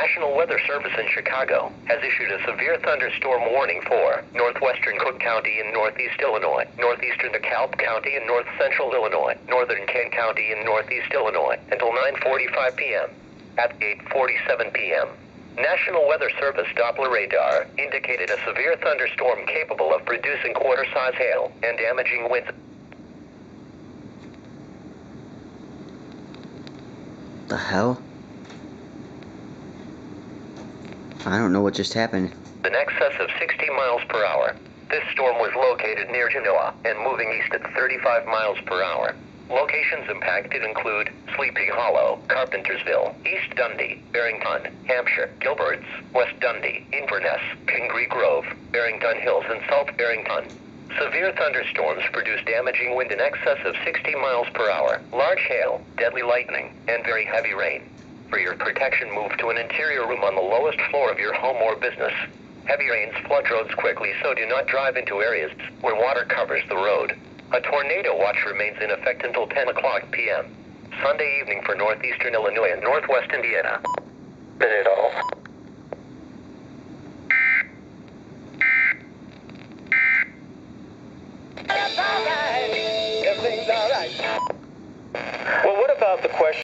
National Weather Service in Chicago has issued a severe thunderstorm warning for northwestern Cook County in northeast Illinois, northeastern DeKalb County in north central Illinois, northern Kent County in northeast Illinois until 9:45 p.m. At 8:47 p.m., National Weather Service Doppler radar indicated a severe thunderstorm capable of producing quarter-size hail and damaging winds. The hell? I don't know what just happened. In excess of 60 miles per hour. This storm was located near Genoa and moving east at 35 miles per hour. Locations impacted include Sleepy Hollow, Carpentersville, East Dundee, Barrington, Hampshire, Gilberts, West Dundee, Inverness, Pingree Grove, Barrington Hills, and South Barrington. Severe thunderstorms produce damaging wind in excess of 60 miles per hour, large hail, deadly lightning, and very heavy rain. For your protection, move to an interior room on the lowest floor of your home or business. Heavy rains flood roads quickly, so do not drive into areas where water covers the road. A tornado watch remains in effect until 10 o'clock p.m. Sunday evening for northeastern Illinois and northwest Indiana. Been it all.